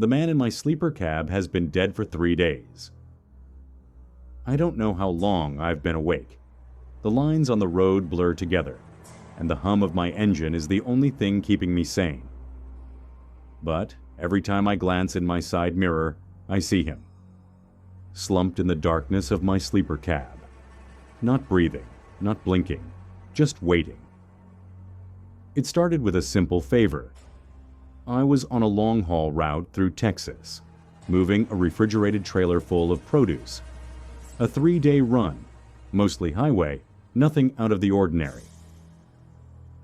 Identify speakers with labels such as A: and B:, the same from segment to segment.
A: The man in my sleeper cab has been dead for 3 days. I don't know how long I've been awake. The lines on the road blur together, and the hum of my engine is the only thing keeping me sane. But every time I glance in my side mirror, I see him, slumped in the darkness of my sleeper cab. Not breathing, not blinking, just waiting. It started with a simple favor. I was on a long-haul route through Texas, moving a refrigerated trailer full of produce. A 3-day run, mostly highway, nothing out of the ordinary.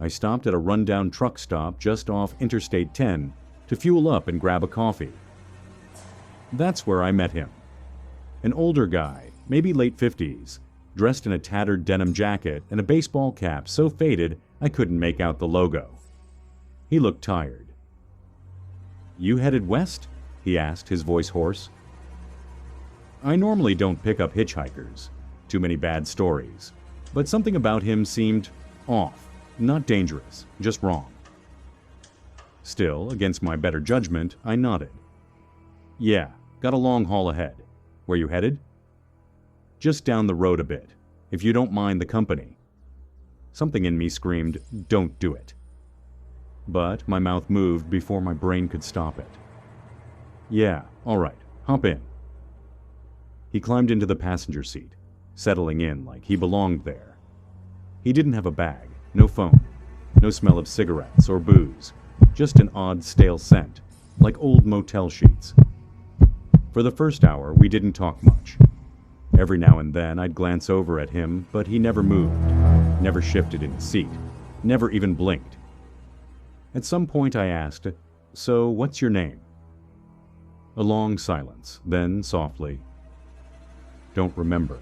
A: I stopped at a rundown truck stop just off Interstate 10 to fuel up and grab a coffee. That's where I met him. An older guy, maybe late 50s, dressed in a tattered denim jacket and a baseball cap so faded I couldn't make out the logo. He looked tired. "You headed west?" he asked, his voice hoarse. I normally don't pick up hitchhikers. Too many bad stories. But something about him seemed off. Not dangerous, just wrong. Still, against my better judgment, I nodded. "Yeah, got a long haul ahead. Where you headed?" "Just down the road a bit, if you don't mind the company." Something in me screamed, "Don't do it." But my mouth moved before my brain could stop it. "Yeah, all right, hop in." He climbed into the passenger seat, settling in like he belonged there. He didn't have a bag, no phone, no smell of cigarettes or booze, just an odd stale scent, like old motel sheets. For the first hour, we didn't talk much. Every now and then, I'd glance over at him, but he never moved, never shifted in his seat, never even blinked. At some point, I asked, "So, what's your name?" A long silence, then softly, "Don't remember."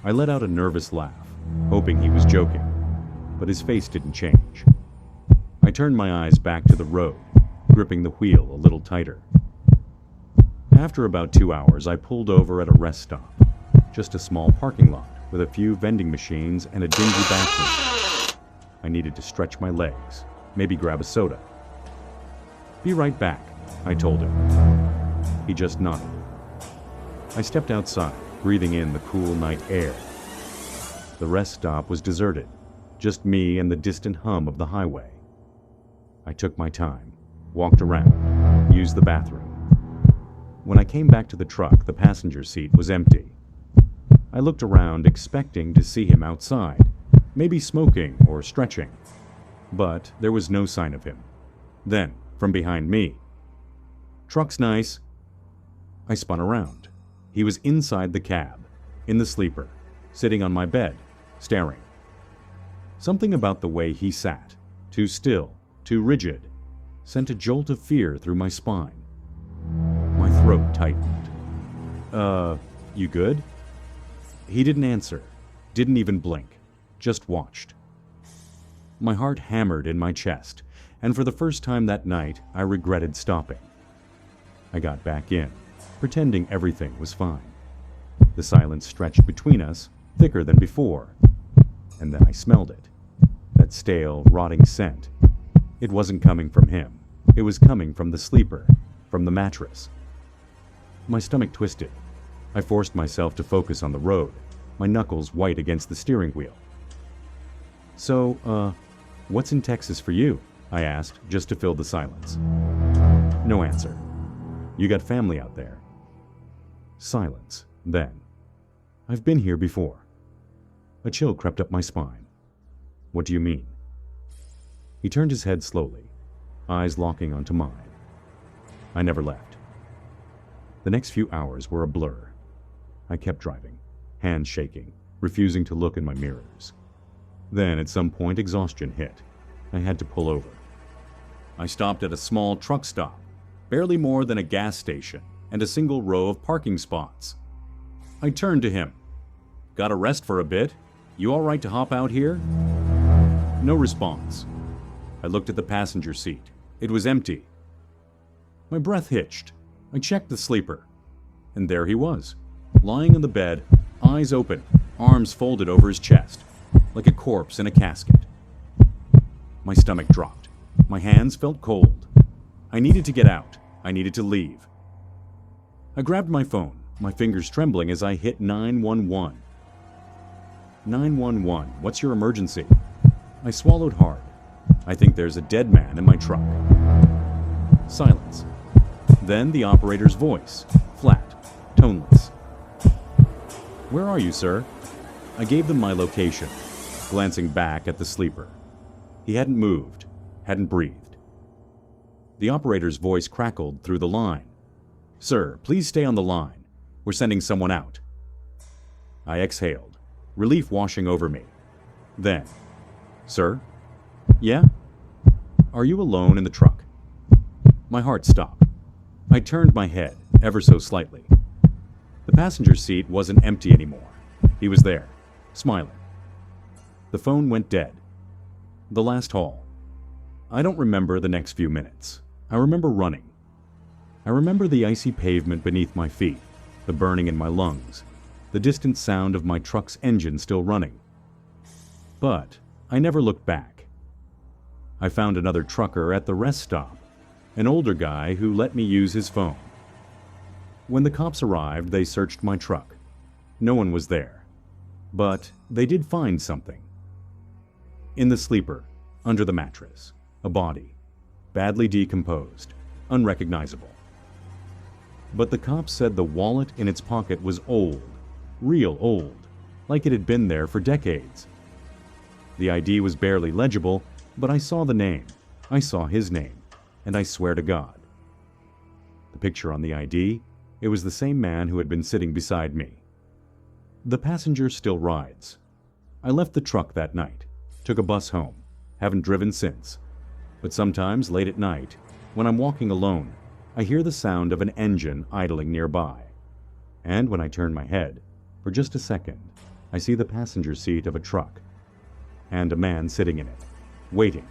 A: I let out a nervous laugh, hoping he was joking, but his face didn't change. I turned my eyes back to the road, gripping the wheel a little tighter. After about 2 hours, I pulled over at a rest stop, just a small parking lot with a few vending machines and a dingy bathroom. I needed to stretch my legs, maybe grab a soda. "Be right back," I told him. He just nodded. I stepped outside, breathing in the cool night air. The rest stop was deserted, just me and the distant hum of the highway. I took my time, walked around, used the bathroom. When I came back to the truck, the passenger seat was empty. I looked around, expecting to see him outside, maybe smoking or stretching. But there was no sign of him. Then, from behind me, "Truck's nice." I spun around. He was inside the cab, in the sleeper, sitting on my bed, staring. Something about the way he sat, too still, too rigid, sent a jolt of fear through my spine. My throat tightened. You good?" He didn't answer, didn't even blink, just watched. My heart hammered in my chest, and for the first time that night, I regretted stopping. I got back in, pretending everything was fine. The silence stretched between us, thicker than before, and then I smelled it. That stale, rotting scent. It wasn't coming from him. It was coming from the sleeper, from the mattress. My stomach twisted. I forced myself to focus on the road, my knuckles white against the steering wheel. "So, what's in Texas for you?" I asked, just to fill the silence. No answer. "You got family out there?" Silence. Then, "I've been here before." A chill crept up my spine. "What do you mean?" He turned his head slowly, eyes locking onto mine. I never left. The next few hours were a blur. I kept driving, hands shaking, refusing to look in my mirrors. Then, at some point, exhaustion hit. I had to pull over. I stopped at a small truck stop, barely more than a gas station, and a single row of parking spots. I turned to him. "Got a rest for a bit? You all right to hop out here?" No response. I looked at the passenger seat. It was empty. My breath hitched. I checked the sleeper. And there he was, lying on the bed, eyes open, arms folded over his chest, like a corpse in a casket. My stomach dropped. My hands felt cold. I needed to get out, I needed to leave. I grabbed my phone, my fingers trembling as I hit 911. 911, what's your emergency? I swallowed hard. I think there's a dead man in my truck. Silence. Then the operator's voice, flat, toneless. Where are you, sir? I gave them my location, glancing back at the sleeper. He hadn't moved, hadn't breathed. The operator's voice crackled through the line. Sir, please stay on the line. We're sending someone out. I exhaled, relief washing over me. Then, Sir? Yeah? Are you alone in the truck? My heart stopped. I turned my head, ever so slightly. The passenger seat wasn't empty anymore. He was there, smiling. The phone went dead. The last haul. I don't remember the next few minutes. I remember running. I remember the icy pavement beneath my feet, the burning in my lungs, the distant sound of my truck's engine still running. But I never looked back. I found another trucker at the rest stop, an older guy who let me use his phone. When the cops arrived, they searched my truck. No one was there. But they did find something. In the sleeper, under the mattress, a body, badly decomposed, unrecognizable. But the cops said the wallet in its pocket was old, real old, like it had been there for decades. The ID was barely legible, but I saw the name. I saw his name, and I swear to God. The picture on the ID, it was the same man who had been sitting beside me. The passenger still rides. I left the truck that night, took a bus home, haven't driven since. But sometimes, late at night, when I'm walking alone, I hear the sound of an engine idling nearby. And when I turn my head, for just a second, I see the passenger seat of a truck, and a man sitting in it, waiting